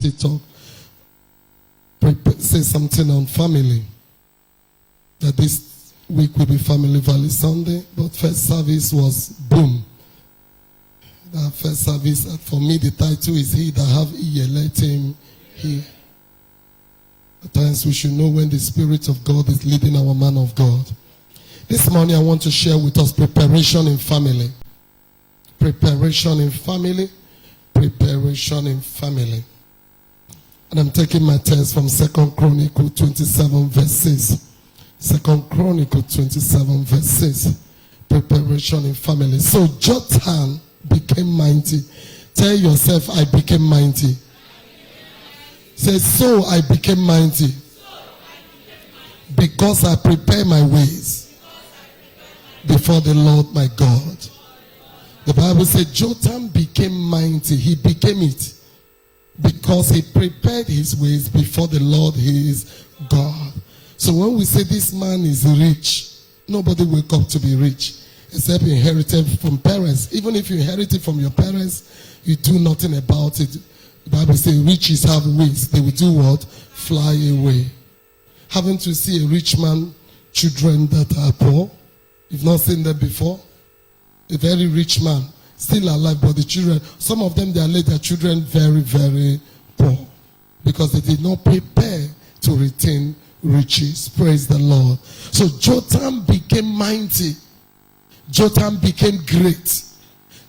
talk, say something on family. That this week will be Family Valley Sunday, but first service was boom. That first service, for me, the title is He That Have Ear, Let Him Hear. At times we should know when the Spirit of God is leading our man of God. This morning I want to share with us preparation in family. Preparation in family. Preparation in family. And I'm taking my text from 2 Chronicles 27 verses. 2 Chronicles 27 verses. Preparation in family. So Jotham became mighty. Tell yourself, I became mighty. Say, so I became mighty. Because I prepare my ways before the Lord my God. The Bible said Jotham became mighty. He became it because he prepared his ways before the Lord his God. So when we say this man is rich, nobody wake up to be rich except inherited from parents. Even if you inherit it from your parents, you do nothing about it. The Bible says riches have wings. They will do what? Fly away. Haven't you seen a rich man, children that are poor? You've not seen them before? A very rich man, still alive, but the children, some of them, they are led their children very, very poor. Because they did not prepare to retain riches. Praise the Lord. So Jotham became mighty. Jotham became great.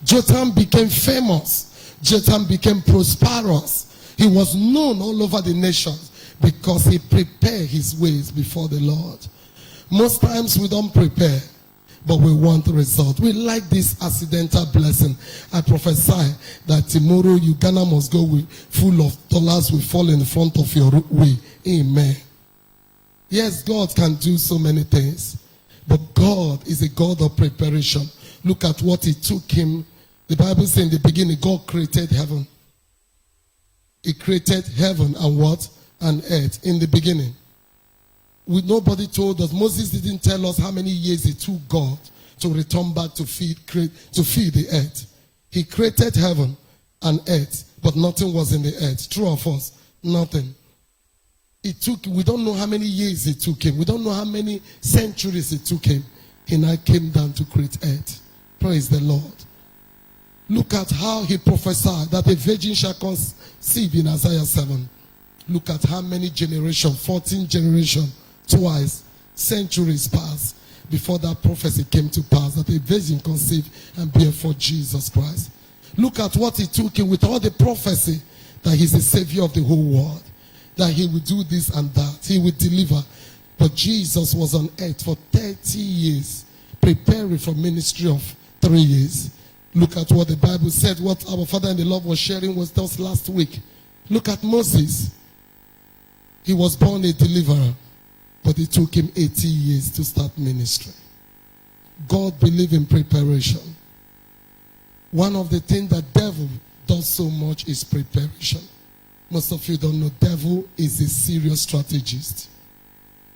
Jotham became famous. Jotham became prosperous. He was known all over the nations because he prepared his ways before the Lord. Most times we don't prepare, but we want the result. We like this accidental blessing. I prophesy that tomorrow Uganda must go with full of dollars will fall in front of your way. Amen. Yes, God can do so many things, but God is a God of preparation. Look at what it took him. The Bible says in the beginning, God created heaven. He created heaven and what? And earth in the beginning. Nobody told us. Moses didn't tell us how many years it took God to return back to feed the earth. He created heaven and earth, but nothing was in the earth. True or false? Nothing. We don't know how many years it took him. We don't know how many centuries it took him. He now came down to create earth. Praise the Lord. Look at how he prophesied that a virgin shall conceive in Isaiah 7. Look at how many generations, 14 generations, twice, centuries passed before that prophecy came to pass, that a virgin conceived and bear for Jesus Christ. Look at what he took in with all the prophecy that he's the savior of the whole world, that he will do this and that, he will deliver. But Jesus was on earth for 30 years, preparing for ministry of 3 years. Look at what the Bible said, what our Father in the Lord was sharing with us last week. Look at Moses. He was born a deliverer, but it took him 80 years to start ministry. God believes in preparation. One of the things that devil does so much is preparation. Most of you don't know, devil is a serious strategist.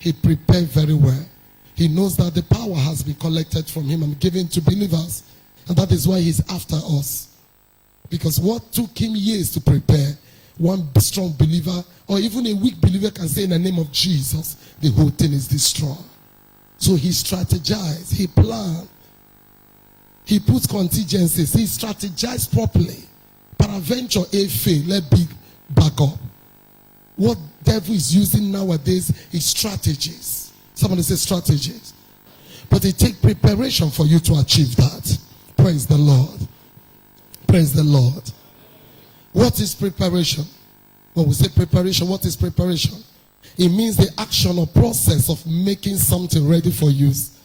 He prepared very well. He knows that the power has been collected from him and given to believers. And that is why he's after us. Because what took him years to prepare, one strong believer or even a weak believer can say in the name of Jesus, the whole thing is destroyed. So he strategized, he planned, he put contingencies, he strategized properly. Peradventure, a fail, let big back up. What devil is using nowadays is strategies. Somebody say strategies. But it takes preparation for you to achieve that. Praise the Lord. Praise the Lord. What is preparation? When we say preparation, what is preparation? It means the action or process of making something ready for use.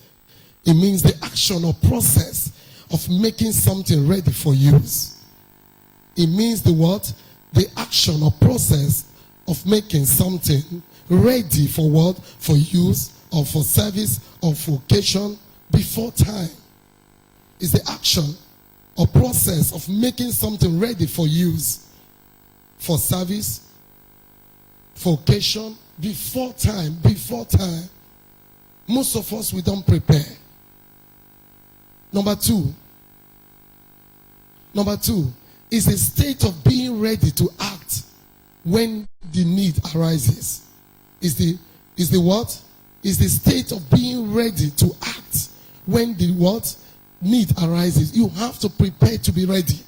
It means the action or process of making something ready for use. It means the what? The action or process of making something ready for what? For use or for service or for occasion before time. It's the action or process of making something ready for use, for service, for occasion, before time, before time. Most of us, we don't prepare. Number two is a state of being ready to act when the need arises. Is the what? Is the state of being ready to act when the what? Need arises. You have to prepare to be ready.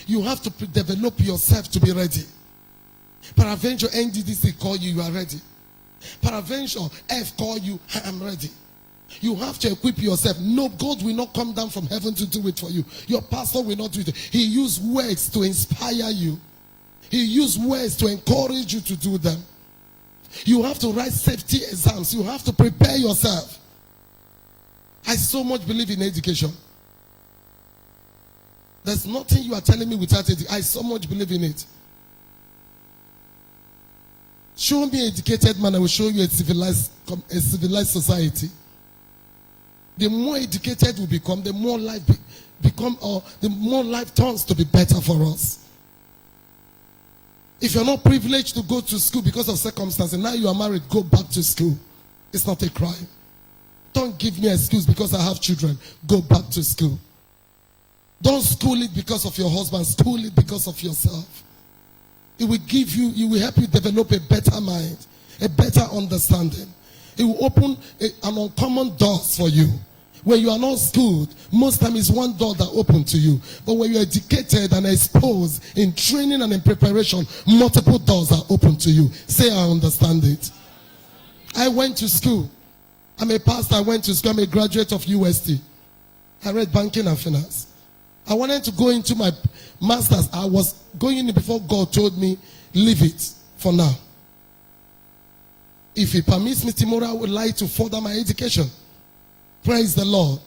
You have to develop yourself to be ready. Peradventure NDDC call you, you are ready. Peradventure F call you, I am ready. You have to equip yourself. No, God will not come down from heaven to do it for you. Your pastor will not do it. He used words to inspire you. He used words to encourage you to do them. You have to write safety exams. You have to prepare yourself. I so much believe in education. There's nothing you are telling me without it. I so much believe in it. Show me an educated man, I will show you a civilized society. The more educated we become, the more life the more life turns to be better for us. If you're not privileged to go to school because of circumstances, now you are married, go back to school. It's not a crime. Don't give me an excuse because I have children. Go back to school. Don't school it because of your husband. School it because of yourself. It will give you, it will help you develop a better mind, a better understanding. It will open an uncommon doors for you. When you are not schooled, most times it's one door that opens to you. But when you're educated and exposed in training and in preparation, multiple doors are open to you. Say, I understand it. I went to school. I'm a pastor. I went to school. I'm a graduate of UST. I read banking and finance. I wanted to go into my master's. I was going in before God told me, leave it for now. If he permits me tomorrow, I would like to further my education. Praise the Lord.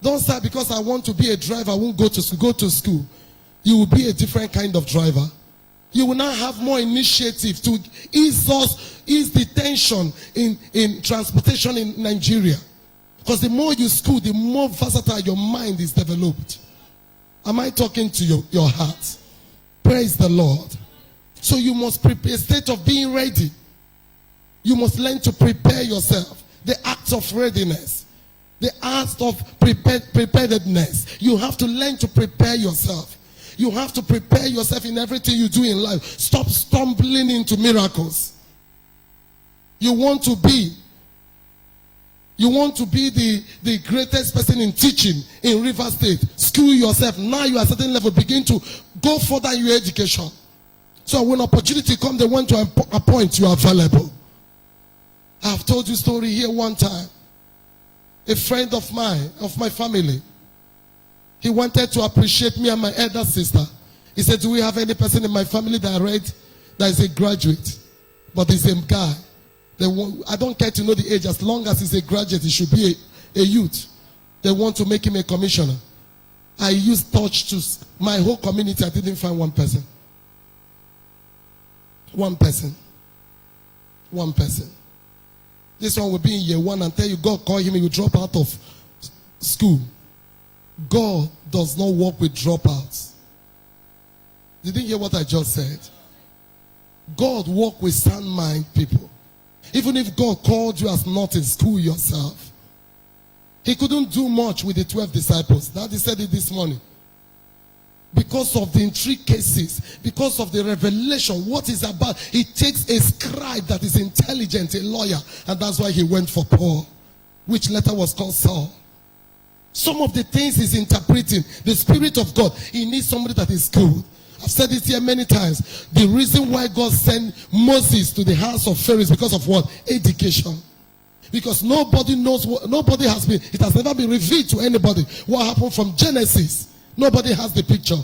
Don't say because I want to be a driver, I won't go to school. Go to school. You will be a different kind of driver. You will now have more initiative to ease the tension in transportation in Nigeria. Because the more you school, the more versatile your mind is developed. Am I talking to your heart? Praise the Lord. So you must prepare a state of being ready. You must learn to prepare yourself. The act of readiness. The act of preparedness. You have to learn to prepare yourself. You have to prepare yourself in everything you do in life. Stop stumbling into miracles. You want to be the greatest person in teaching in River State. School yourself. Now you are at a certain level. Begin to go further in your education. So when opportunity comes, they want to appoint you available. I have told you a story here one time. A friend of mine, of my family, he wanted to appreciate me and my elder sister. He said, do we have any person in my family that I read that is a graduate? But he's a guy. I don't care to know the age. As long as he's a graduate, he should be a youth. They want to make him a commissioner. I used touch to my whole community. I didn't find one person. One person. One person. This one will be in year one and tell you God call him, he will drop out of school. God does not work with dropouts. Did you hear what I just said? God works with sound mind people. Even if God called you as not in school yourself, he couldn't do much with the 12 disciples. Daddy said it this morning. Because of the intricacies, because of the revelation, what is about, he takes a scribe that is intelligent, a lawyer, and that's why he went for Paul, which later was called Saul. Some of the things he's interpreting, the Spirit of God, he needs somebody that is good. I've said it here many times. The reason why God sent Moses to the house of Pharaoh is because of what? Education. Because nobody knows what, nobody has been, it has never been revealed to anybody what happened from Genesis. Nobody has the picture.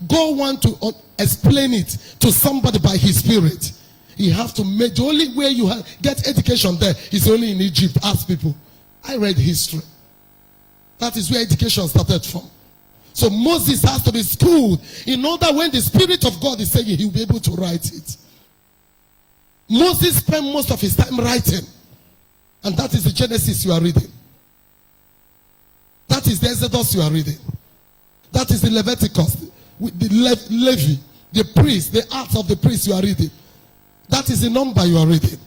God wants to explain it to somebody by his Spirit. You have to make, the only way you get education there is only in Egypt. Ask people. I read history. That is where education started from. So Moses has to be schooled in order when the Spirit of God is saying he will be able to write it. Moses spent most of his time writing. And that is the Genesis you are reading. That is the Exodus you are reading. That is the Leviticus, the Levi, the priest, the acts of the priest you are reading. That is the number you are reading.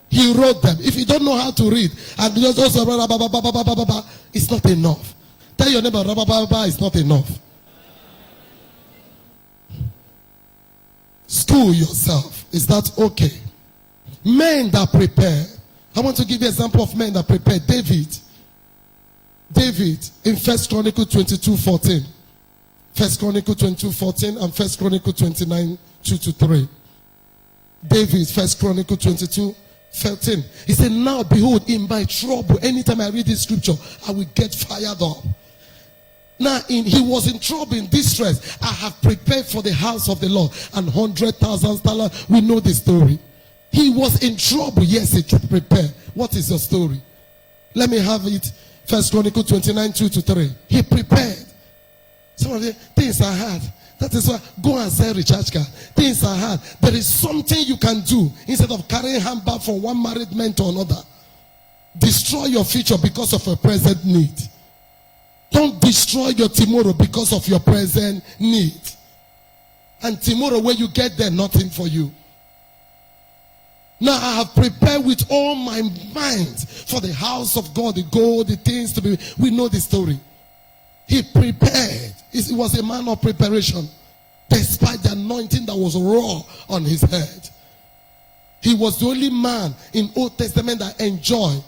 He wrote them. If you don't know how to read, and just also it's not enough. Tell your neighbor, it's not enough. school yourself. Is that okay? Men that prepare. I want to give you an example of men that prepare. David in 1 Chronicles 22:14. 1 Chronicles 22:14 and 1 Chronicles 29:2-3. David, 1 Chronicles 22:13. He said, now behold, in my trouble, anytime I read this scripture, I will get fired up. Now, he was in trouble, in distress. I have prepared for the house of the Lord and 100,000 talents. We know the story. He was in trouble. Yes, he should prepare. What is your story? Let me have it. 1 Chronicles 29:2-3. He prepared. Some of the things are hard. That is why go and sell recharge card. Things are hard. There is something you can do instead of carrying handbag from one married man to another. Destroy your future because of a present need. Don't destroy your tomorrow because of your present need. And tomorrow when you get there, nothing for you. Now I have prepared with all my mind for the house of God, the gold, the things to be. We know the story. He prepared. He was a man of preparation. Despite the anointing that was raw on his head. He was the only man in Old Testament that enjoyed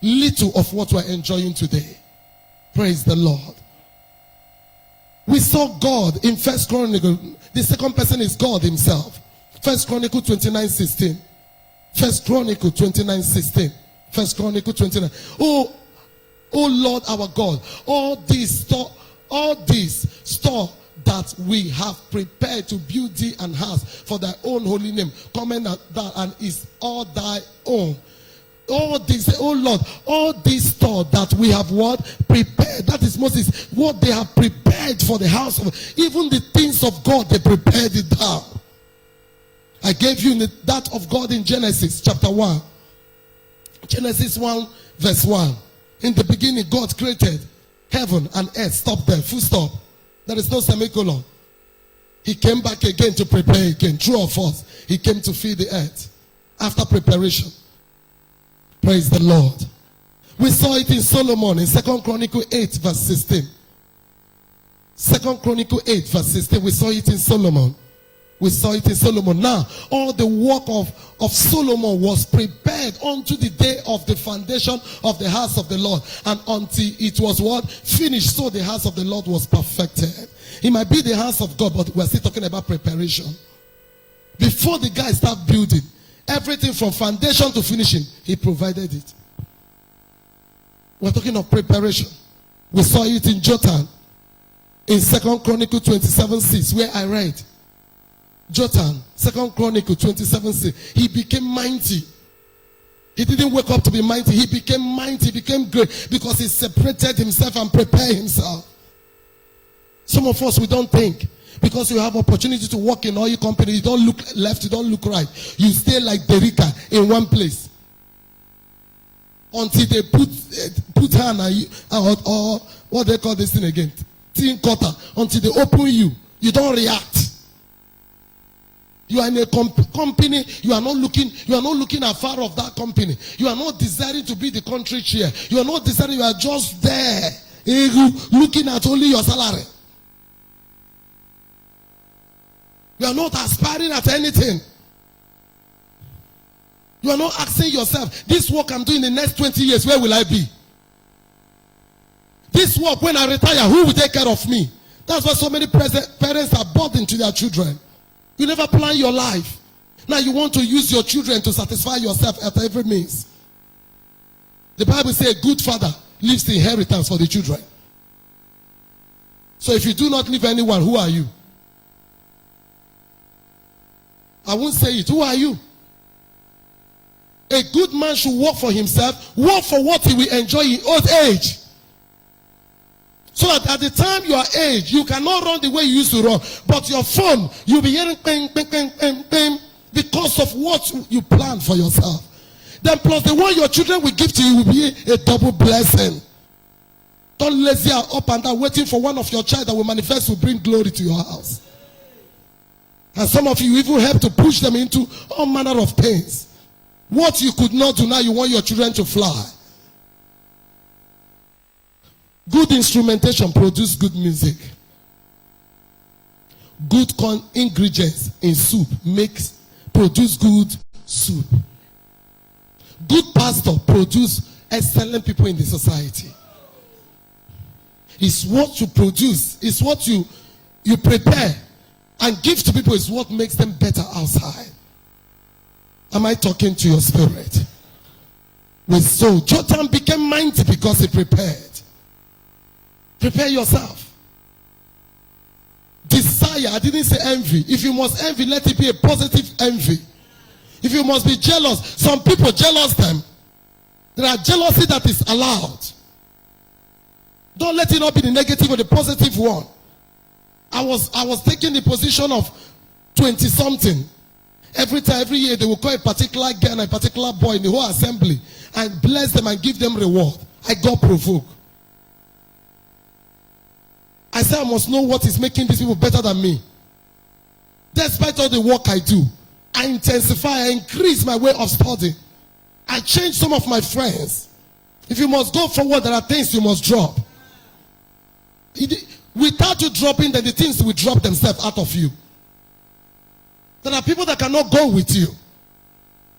little of what we're enjoying today. Praise the Lord. We saw God in 1 Chronicles. The second person is God himself. 1 Chronicles 29:16. 1 Chronicles 29:16. 1 Chronicles 29. Oh Lord our God, all this store that we have prepared to build thee an house for thy own holy name, comment that and is all thy own. All this, oh Lord, all this store that we have what? Prepared. That is Moses. What they have prepared for the house of, even the things of God, they prepared it down. I gave you that of God in Genesis chapter 1. Genesis 1 verse 1. In the beginning, God created heaven and earth. Stop there. Full stop. There is no semicolon. He came back again to prepare again. True or false? He came to feed the earth. After preparation. Praise the Lord. We saw it in Solomon in 2 Chronicles 8 verse 16. 2 Chronicles 8 verse 16. We saw it in Solomon. We saw it in Solomon. Now, all the work of Solomon was prepared unto the day of the foundation of the house of the Lord. And until it was what? Finished. So the house of the Lord was perfected. It might be the house of God, but we're still talking about preparation. Before the guy started building, everything from foundation to finishing, he provided it. We're talking of preparation. We saw it in Jotham. In 2 Chronicles 27:6, where I read. Jotham, 2 Chronicles 27:6. He became mighty. He didn't wake up to be mighty. He became mighty, he became great because he separated himself and prepared himself. Some of us, we don't think. Because you have opportunity to work in oil company, you don't look left, you don't look right. You stay like Derika in one place. Until they put hand on you, or what they call this thing again? Tin cutter. Until they open you, you don't react. You are in a company, you are not looking afar of that company. You are not desiring to be the country chair. You are not desiring, you are just there, looking at only your salary. You are not aspiring at anything. You are not asking yourself, this work I'm doing in the next 20 years, where will I be? This work, when I retire, who will take care of me? That's why so many parents are burdened to their children. You never plan your life. Now you want to use your children to satisfy yourself at every means. The Bible says a good father leaves the inheritance for the children. So if you do not leave anyone, who are you? I won't say it. Who are you? A good man should work for himself, work for what he will enjoy in old age. So that at the time you are aged, you cannot run the way you used to run. But your phone, you'll be hearing ping, ping, ping, ping, ping, because of what you plan for yourself. Then plus the one your children will give to you will be a double blessing. Don't lazy up and down waiting for one of your child that will manifest to bring glory to your house. And some of you even help to push them into all manner of things. What you could not do, now you want your children to fly. Good instrumentation produces good music. good ingredients in soup produce good soup. Good pastor produce excellent people in the society. It's what you produce, it's what you prepare and give to people is what makes them better outside. Am I talking to your spirit? So Jotham became mighty because he prepared. Prepare yourself. Desire, I didn't say envy. If you must envy, let it be a positive envy. If you must be jealous, some people jealous them. There are jealousy that is allowed. Don't let it not be the negative or the positive one. I was taking the position of 20-something. Every year they will call a particular girl and a particular boy in the whole assembly and bless them and give them reward. I got provoked. I said I must know what is making these people better than me. Despite all the work I do, I intensify, I increase my way of study. I change some of my friends. If you must go forward, there are things you must drop. Without you dropping, then the things will drop themselves out of you. There are people that cannot go with you.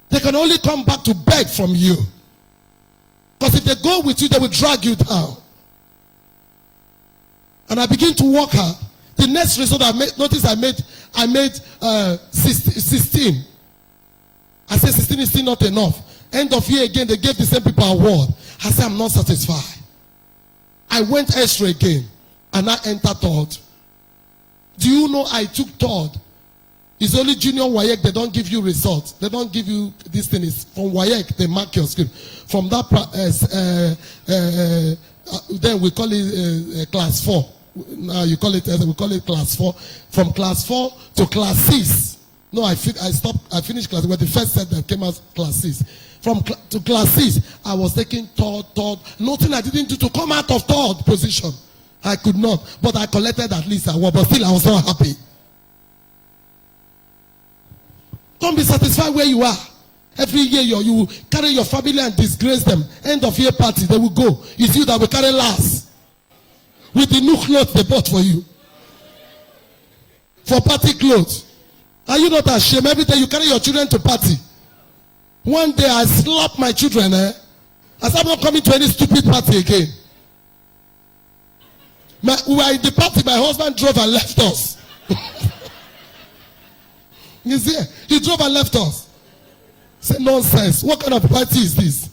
They can only come back to beg from you. Because if they go with you, they will drag you down. And I begin to work hard. The next result I made 16. I said 16 is still not enough. End of year again, they gave the same people award. I said I'm not satisfied. I went extra again. And I entered third. Do you know I took third? It's only junior WAEC, they don't give you results. They don't give you this thing. It's from WAEC, they mark your script. From that, then we call it class 4. Now we call it class 4. From class 4 to class 6. No, I finished class, but the first set that came out class 6. To class 6, I was taking third. Nothing I didn't do to come out of third position. I could not, but I collected at least a word, but still I was not happy. Don't be satisfied where you are. Every year you carry your family and disgrace them. End of year party, they will go. It's you that will carry last. With the new clothes they bought for you. For party clothes. Are you not ashamed? Every day you carry your children to party. One day I slapped my children. I said I'm not coming to any stupid party again. We were in the party, my husband drove and left us. You see, he drove and left us. Say nonsense. What kind of party is this?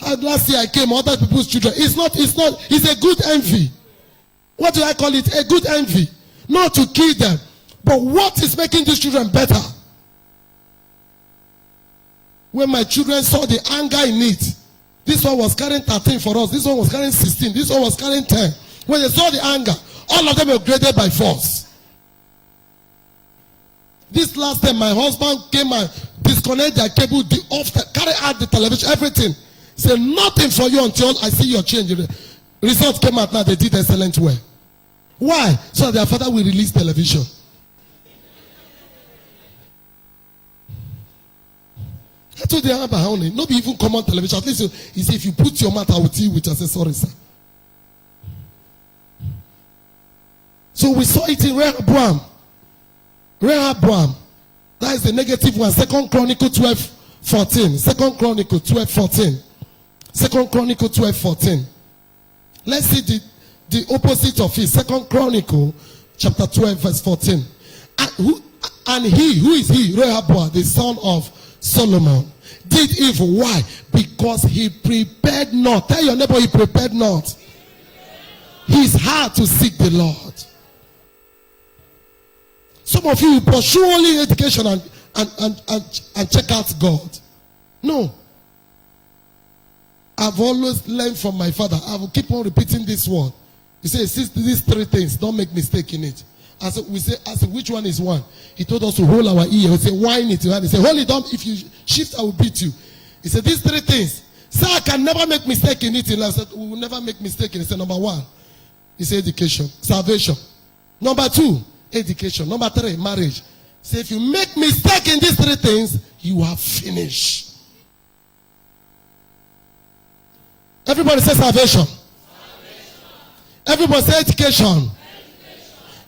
And last year I came, other people's children. It's a good envy. What do I call it? A good envy. Not to kill them. But what is making these children better? When my children saw the anger in it, this one was carrying 13 for us, this one was carrying 16, this one was carrying 10. When they saw the anger, all of them were graded by force. This last time, my husband came and disconnected their cable, carry out the television, everything. Say nothing for you until I see your change. Results came out now, they did excellent well. Why? So that their father will release television. I told them about how not be even common television. At least he said, if you put your mouth, I will tell you which. I said, sorry, sir. So we saw it in Rehoboam. Rehoboam. That is the negative one. 2 Chronicles 12:14. 2 Chronicles 12:14. 2 Chronicles 12:14. Let's see the opposite of it. 2 Chronicles chapter 12 verse 14. And he, who is he? Rehoboam, the son of Solomon, did evil. Why? Because he prepared not. Tell your neighbor, he prepared not his heart to seek the Lord. Some of you pursue only education and check out God. No. I've always learned from my father. I will keep on repeating this word. He says, these three things, don't make mistake in it. I said, which one is one? He told us to hold our ear. We say, whine it. He said, hold it down. If you shift, I will beat you. He said, these three things. Sir, I can never make mistake in it. I said, we will never make mistake in it. He said, number one, he said education, salvation. Number two, education. Number three, marriage. Say, if you make mistake in these three things, you are finished. Everybody say salvation. Everybody say education.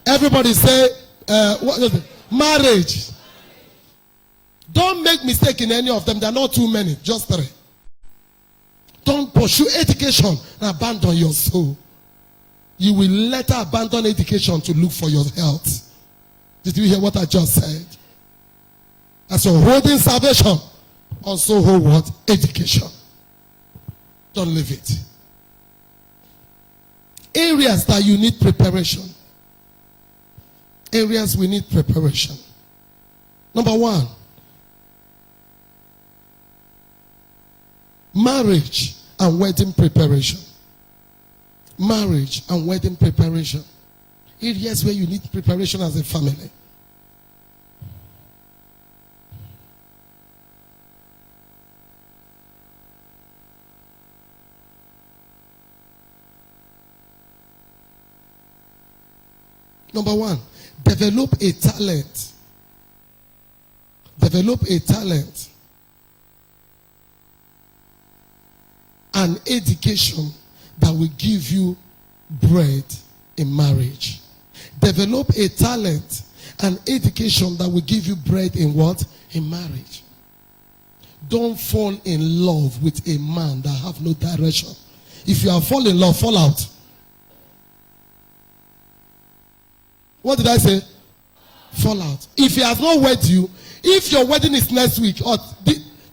Everybody say What is it? Marriage. Don't make mistake in any of them. There are not too many, just 3. Don't pursue education and abandon your soul. You will later abandon education to look for your health. Did you hear what I just said? As you're holding salvation, also hold what? Education. Don't leave it. Areas that you need preparation. Areas we need preparation. Number 1, marriage and wedding preparation. Marriage and wedding preparation. Areas where you need preparation as a family. Number 1, develop a talent. Develop a talent and education that will give you bread in marriage. Develop a talent and education that will give you bread in what? In marriage. Don't fall in love with a man that have no direction. If you are fall in love, fall out. What did I say? Fall out. If he has not wed you, if your wedding is next week or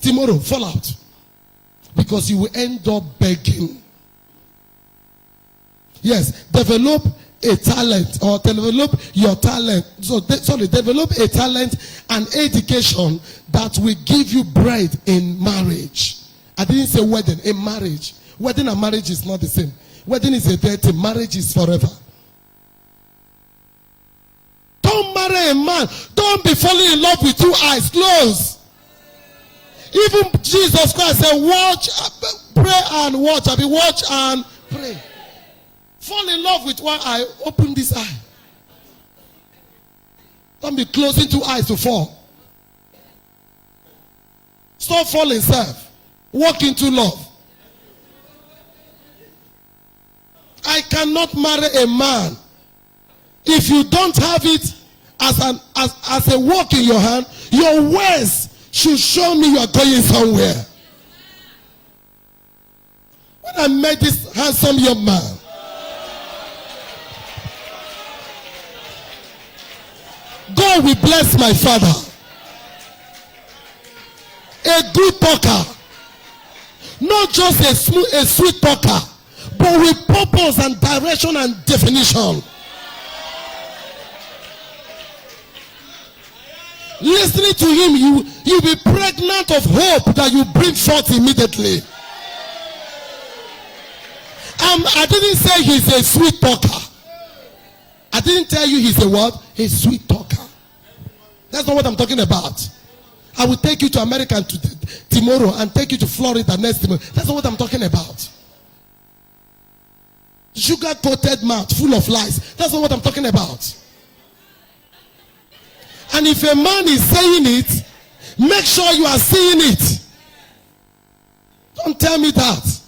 tomorrow, fall out. Because you will end up begging. Yes, develop a talent or develop your talent. Develop a talent and education that will give you bread in marriage. I didn't say wedding, in marriage. Wedding and marriage is not the same. Wedding is a dirty, marriage is forever. Don't marry a man. Don't be falling in love with 2 eyes closed. Even Jesus Christ said, watch, pray and watch. I mean, watch and pray. Fall in love with 1 eye, open this eye. Don't be closing 2 eyes to fall. Stop falling, self. Walk into love. I cannot marry a man if you don't have it as a work in your hand. Your words should show me you are going somewhere. When I met this handsome young man, God will bless my father. A good talker. Not just a sweet talker, but with purpose and direction and definition. Listening to him, you'll be pregnant of hope that you bring forth immediately. I didn't say he's a sweet talker. I didn't tell you he's a what? A sweet talker. That's not what I'm talking about. I will take you to America tomorrow and take you to Florida next tomorrow. That's not what I'm talking about. Sugar-coated mouth full of lies. That's not what I'm talking about. And if a man is saying it, make sure you are seeing it. Don't tell me that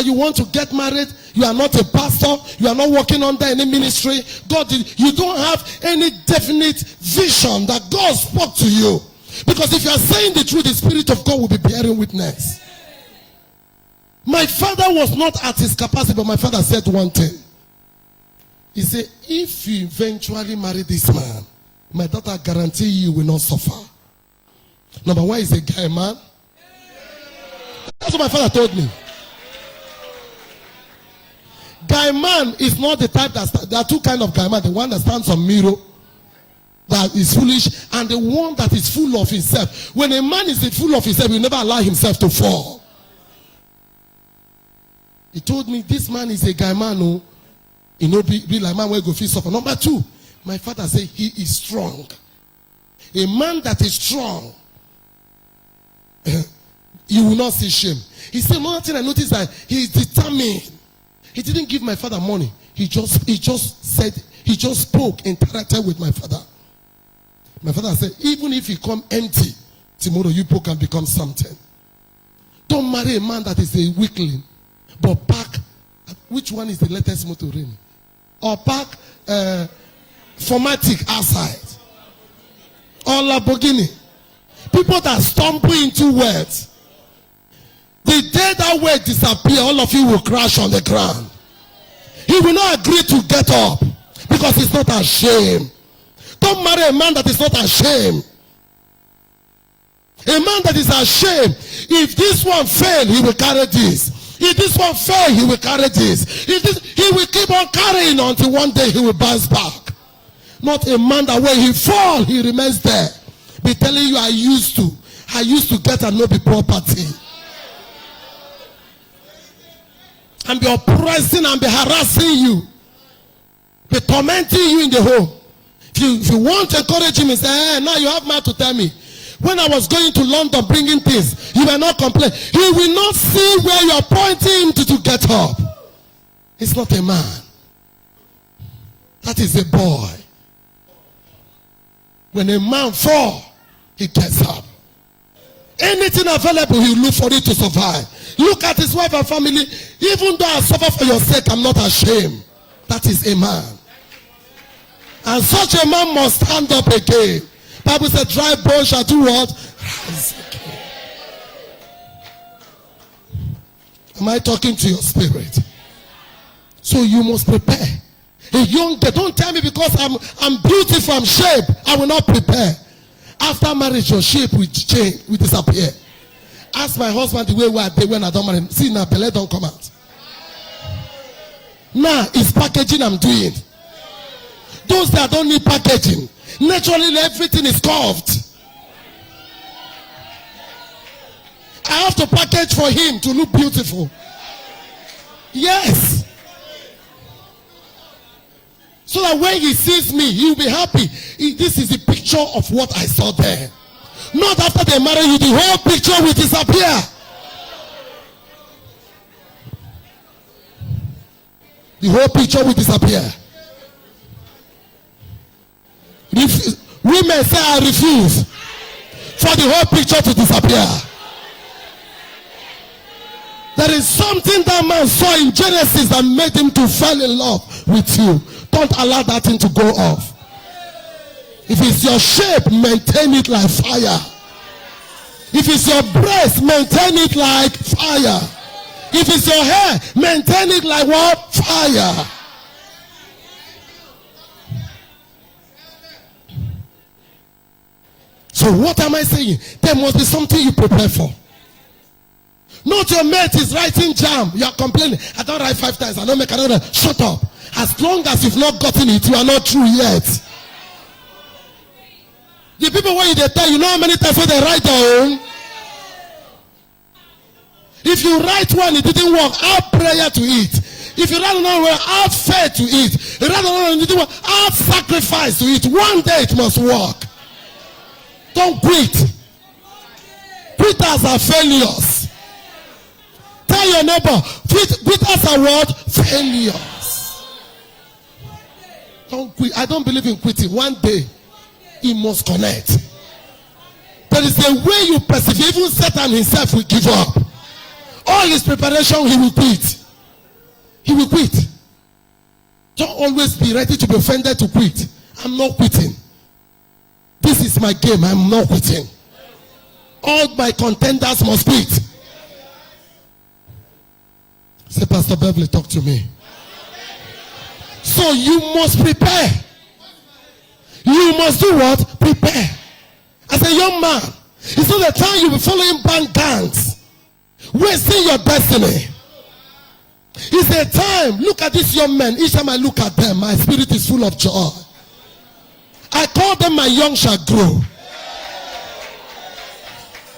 you want to get married, you are not a pastor, you are not working under any ministry. You don't have any definite vision that God spoke to you. Because if you are saying the truth, the Spirit of God will be bearing witness. My father was not at his capacity, but my father said one thing. He said, if you eventually marry this man, my daughter guarantee you will not suffer. Number 1 is a guy man. That's what my father told me. Guy man is not the type there are 2 kinds of guy man. The one that stands on mirror, that is foolish, and the one that is full of himself. When a man is full of himself, he will never allow himself to fall. He told me this man is a guy man who, be like man where go feel suffer. Number 2, my father said he is strong. A man that is strong, you will not see shame. He said, another thing I noticed that he is determined. He didn't give my father money. He just spoke, interacted with my father. My father said, even if he come empty, tomorrow you people can become something. Don't marry a man that is a weakling, but pack. Which one is the latest motor? Or pack Formatic outside. Or Lamborghini. People that stumble into words. The day that word disappear, all of you will crash on the ground. He will not agree to get up because he's not ashamed. Don't marry a man that is not ashamed. A man that is ashamed, if this one fail, he will carry this. If this one fail, he will carry this. He will keep on carrying until one day he will bounce back. Not a man that when he fall, he remains there. Be telling you, I used to get and not be property. And be oppressing and be harassing you. Be tormenting you in the home. If you want to encourage him and say, hey, now you have mouth to tell me. When I was going to London bringing things, you were not complaining. He will not see where you are pointing him to get up. It's not a man. That is a boy. When a man fall, he gets up. Anything available, he will look for it to survive. Look at his wife and family. Even though I suffer for your sake, I'm not ashamed. That is a man. And such a man must stand up again. Bible said, dry bones shall do what? Rise again. Am I talking to your spirit? So you must prepare. A young girl, don't tell me because I'm beautiful, I'm shaped, I will not prepare. After marriage, your shape will change, will disappear. Ask my husband the way we are there when I don't marry him. See now, Pele don't come out. Now it's packaging I'm doing. Those that don't need packaging, naturally everything is curved. I have to package for him to look beautiful. Yes. So that when he sees me, he will be happy. This is the picture of what I saw there. Not after they marry you, the whole picture will disappear. The whole picture will disappear. Women say, I refuse for the whole picture to disappear. There is something that man saw in Genesis that made him to fall in love with you. Don't allow that thing to go off. If it's your shape, maintain it like fire. If it's your breast, maintain it like fire. If it's your hair, maintain it like what? Fire. So what am I saying? There must be something you prepare for. Not your mate is writing jam. You are complaining. I don't write 5 times. I don't make another. Shut up. As long as you've not gotten it, you are not true yet. The people when they tell you know how many times when they write their own. If you write one, it didn't work. Add prayer to it. If you write another one, add faith to it. If you write another one, it didn't work. Add sacrifice to it. One day it must work. Don't quit. Quitters are failures. Tell your neighbor, quitters are what? Failures. Don't quit. I don't believe in quitting. One day, he must connect. There is a way you persevere. Even Satan himself will give up. All his preparation, he will quit. He will quit. Don't always be ready to be offended to quit. I'm not quitting. This is my game. I'm not quitting. All my contenders must quit. Say, Pastor Beverly, talk to me. So you must prepare. You must do what? Prepare. As a young man, it's not the time you'll be following bank gangs, wasting your destiny. It's a time. Look at these young men. Each time I look at them, my spirit is full of joy. I call them my young shall grow.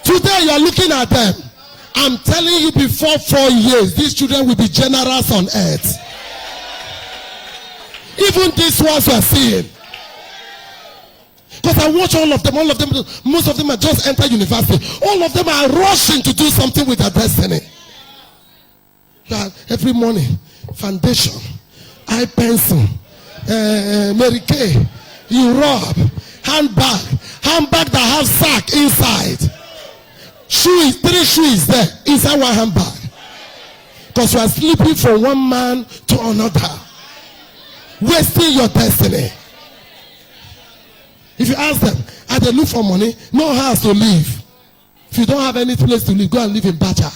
Today you are looking at them. I'm telling you, before 4 years, these children will be generals on earth. Even these ones you are seeing. Because I watch all of them, most of them are just entered university. All of them are rushing to do something with their destiny. Every morning, foundation, eye pencil, Mary Kay, you rub, handbag that has sack inside. Shoes, 3 shoes there, inside one handbag. Because you are sleeping from one man to another. Wasting your destiny. If you ask them, are they look for money? No house to live. If you don't have any place to live, go and live in Bacha.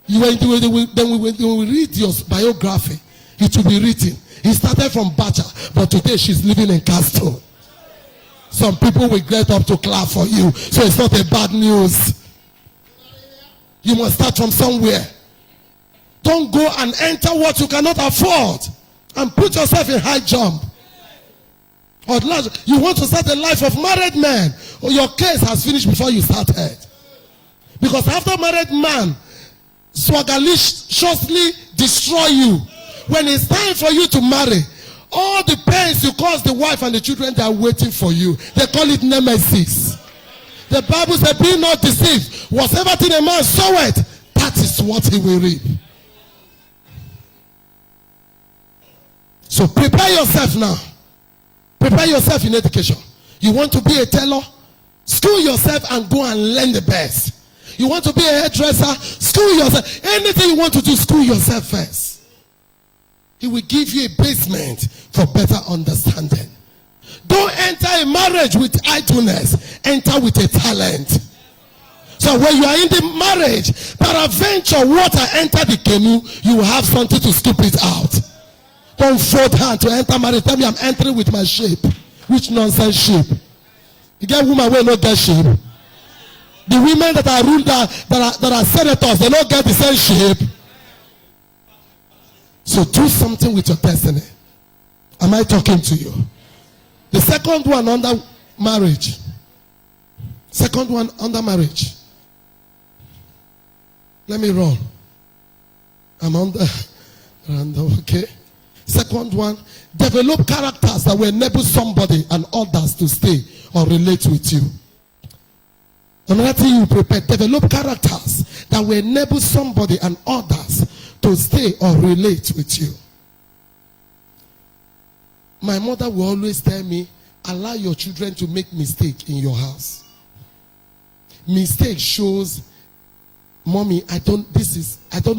Then we read your biography. It will be written. He started from Bacha, but today she's living in Castle. Some people will get up to clap for you, so it's not a bad news. You must start from somewhere. Don't go and enter what you cannot afford and put yourself in high jump. Or at last, you want to start a life of married men, or your case has finished before you started. Because after married man swagalishly destroy you, when it's time for you to marry, all the pains you cause the wife and the children, they are waiting for you. They call it nemesis. The Bible says, be not deceived. Whatever thing a man soweth, that is what he will reap. So prepare yourself now. Prepare yourself in education. You want to be a tailor? School yourself and go and learn the best. You want to be a hairdresser? School yourself. Anything you want to do, school yourself first. He will give you a basement for better understanding. Don't enter a marriage with idleness. Enter with a talent. So when you are in the marriage, peradventure water enter the canoe, you will have something to scoop it out. Don't fold hand to enter marriage. Tell me I'm entering with my shape. Which nonsense shape? You get women who don't get shape. The women that are ruled that are senators, they don't get the same shape. So do something with your destiny. Am I talking to you? The second one under marriage. Second one under marriage. Let me run. I'm under, okay. Second one, develop characters that will enable somebody and others to stay or relate with you. Another thing you prepare, develop characters that will enable somebody and others to stay or relate with you. My mother will always tell me, allow your children to make mistake in your house. Mistake shows, mommy, I don't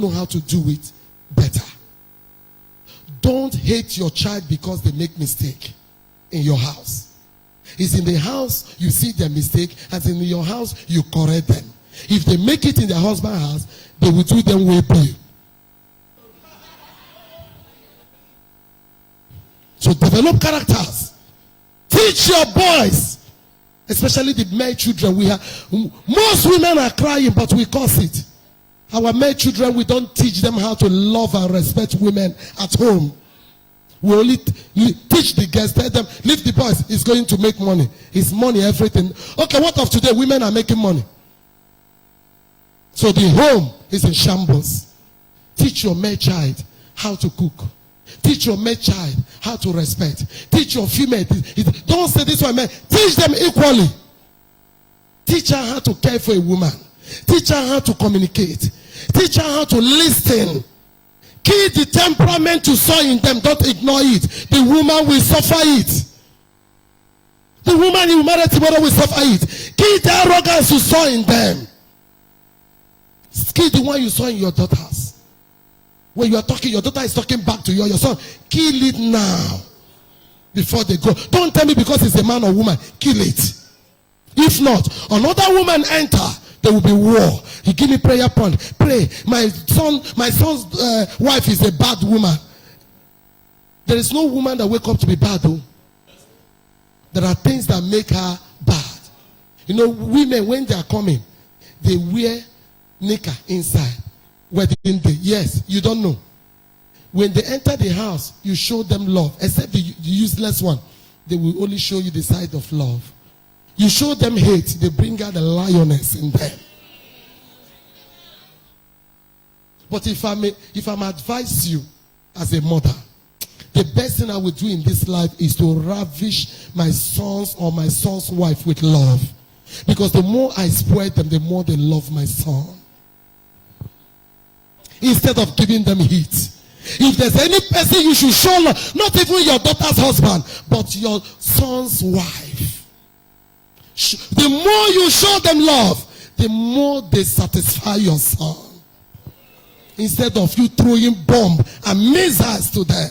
know how to do it better. Don't hate your child because they make mistake in your house. It's in the house you see their mistake, and in your house you correct them. If they make it in their husband's house, they will do them way better. So develop characters. Teach your boys, especially the male children. Most women are crying, but we cause it. Our male children, we don't teach them how to love and respect women at home. We only teach the girls, tell them, leave the boys, it's going to make money. It's money, everything. Okay, what of today? Women are making money. So the home is in shambles. Teach your male child how to cook. Teach your male child how to respect. Teach your female. Don't say this one, man. Teach them equally. Teach her how to care for a woman. Teach her how to communicate. Teach her how to listen. Keep the temperament you saw in them. Don't ignore it. The woman will suffer it. The woman you marry tomorrow will suffer it. Keep the arrogance you saw in them. Keep the one you saw in your daughters. When you are talking, your daughter is talking back to you, your son. Kill it now before they go. Don't tell me because it's a man or woman. Kill it. If not, another woman enter, there will be war. You give me prayer point. Pray. My son's wife is a bad woman. There is no woman that wake up to be bad though. There are things that make her bad. You know, women when they are coming, they wear knicker inside. Wedding day. Yes, you don't know. When they enter the house, you show them love. Except the useless one. They will only show you the side of love. You show them hate, they bring out the lioness in them. But if I'm advise you as a mother, the best thing I would do in this life is to ravish my sons or my son's wife with love. Because the more I spoil them, the more they love my son. Instead of giving them heat. If there's any person you should show love, not even your daughter's husband, but your son's wife. The more you show them love, the more they satisfy your son. Instead of you throwing bomb and missiles to them.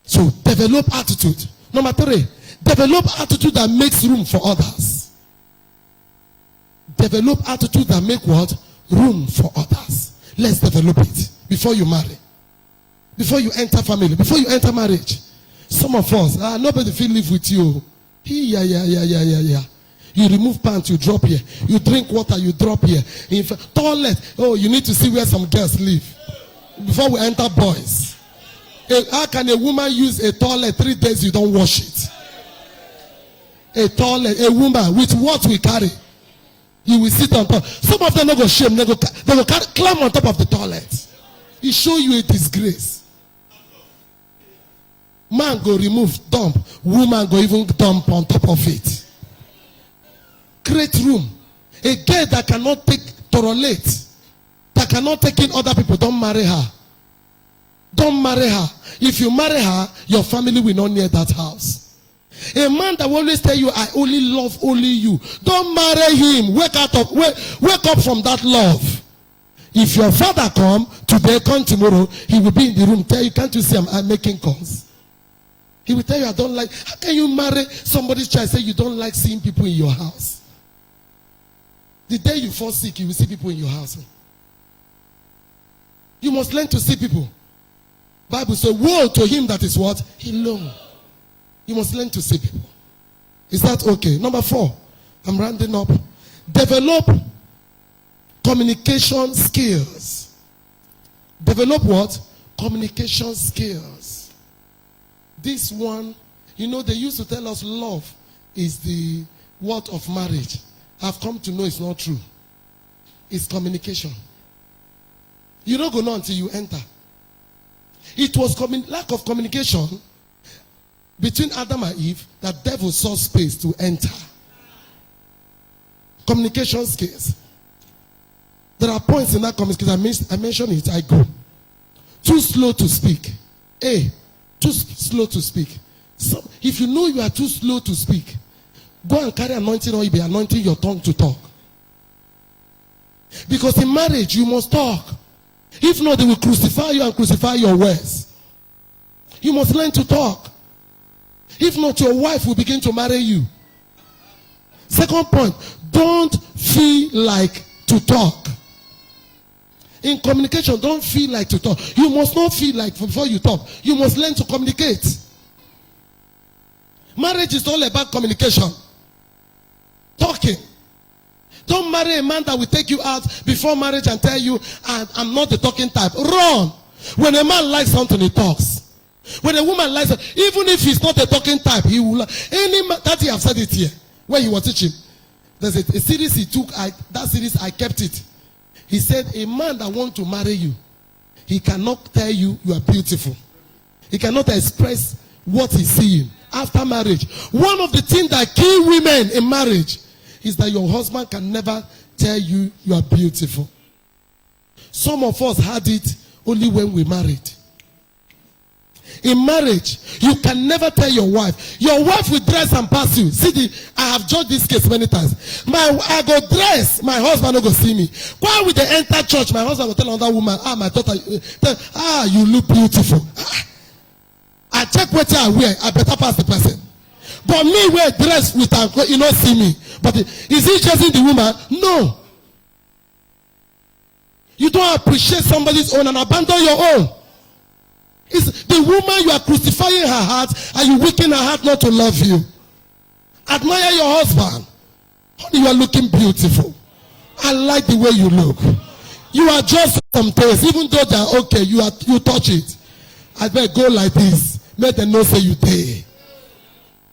So develop attitude. Number 3, develop attitude that makes room for others. Develop attitude that make what? Room for others. Let's develop it before you marry. Before you enter family. Before you enter marriage. Some of us, nobody feel live with you. Yeah. You remove pants, you drop here. You drink water, you drop here. In fact, toilet, you need to see where some girls live. Before we enter boys. How can a woman use a toilet 3 days you don't wash it? A toilet, a woman with what we carry. You will sit on top. Some of them don't go shame. They will climb on top of the toilet. It show you a disgrace. Man go remove, dump. Woman go even dump on top of it. Create room. A girl that cannot tolerate, that cannot take in other people, don't marry her. Don't marry her. If you marry her, your family will not near that house. A man that will always tell you, I only love only you. Don't marry him. Wake up from that love. If your father come today, come tomorrow, he will be in the room, tell you, can't you see I'm making calls? He will tell you, I don't like. How can you marry somebody's child, say you don't like seeing people in your house? The day you fall sick, you will see people in your house. You must learn to see people. Bible says, woe to him that is what? Alone. You must learn to see people. Is that okay? Number 4, I'm rounding up. Develop communication skills. Develop what? Communication skills. This one, they used to tell us love is the word of marriage. I've come to know it's not true. It's communication. You don't go know until you enter. It was lack of communication between Adam and Eve that devil saw space to enter. Communication skills. There are points in that communication. I mentioned it. I go. Too slow to speak. Too slow to speak. So if you know you are too slow to speak, go and carry anointing or you be anointing your tongue to talk. Because in marriage, you must talk. If not, they will crucify you and crucify your words. You must learn to talk. If not, your wife will begin to marry you. Second point, don't feel like to talk. In communication, don't feel like to talk. You must not feel like before you talk. You must learn to communicate. Marriage is all about communication. Talking. Don't marry a man that will take you out before marriage and tell you, I'm not the talking type. Run. When a man likes something, he talks. When a woman likes it, even if he's not a talking type, he will. Any man, that he have said it here, when he was teaching. There's a series he took, that series I kept it. He said, a man that wants to marry you, he cannot tell you you are beautiful. He cannot express what he's seeing after marriage. One of the things that kill women in marriage is that your husband can never tell you you are beautiful. Some of us had it only when we married. In marriage, you can never tell your wife. Your wife will dress and pass you. I have judged this case many times. I go dress, my husband will go see me. While we they enter church, my husband will tell another woman, my daughter, you look beautiful. I check what I wear, I better pass the person. But me wear dress with her, you don't see me. But is he chasing the woman? No. You don't appreciate somebody's own and abandon your own. It's the woman you are crucifying her heart and you weaken her heart not to love you. Admire your husband. Honey, you are looking beautiful. I like the way you look. You are just some taste. Even though they are okay, you touch it. I better go like this. Make them know say you there.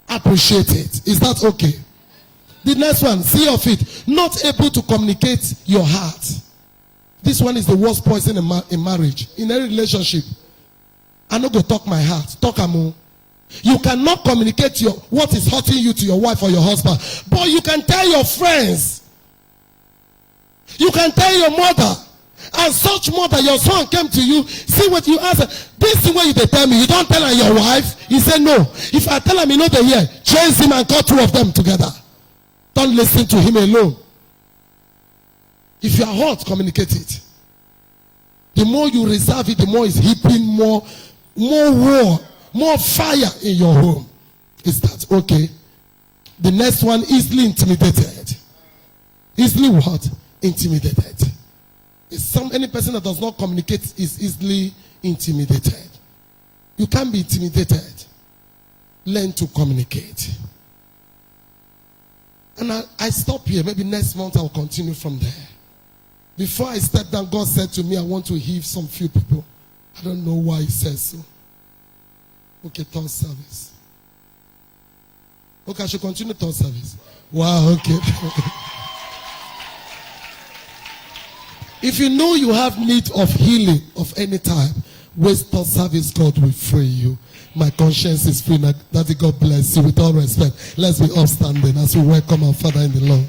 Appreciate it. Is that okay? The next one, C of it. Not able to communicate your heart. This one is the worst poison in marriage. In a relationship. I no go talk my heart. Talk amo. You cannot communicate what is hurting you to your wife or your husband. But you can tell your friends. You can tell your mother. And such mother, your son came to you. See what you answer. This is what you tell me. You don't tell her your wife. He said no. If I tell him, you know they hear. Chase him and call 2 of them together. Don't listen to him alone. If you are hot, communicate it. The more you reserve it, the more it's heaping more war more fire in your home. Is that okay? The next one, easily intimidated. Easily what? Intimidated. Any person that does not communicate is easily intimidated. You can't be intimidated. Learn to communicate. And I stop here. Maybe next month I'll continue from there. Before I step down, God said to me, I want to heal some few people. I don't know why he says so. Okay, third service. Okay, I should continue third service. Wow, okay. If you know you have need of healing of any type, wait third service, God will free you. My conscience is free. Daddy, God bless you. With all respect, let's be upstanding as we welcome our Father in the Lord.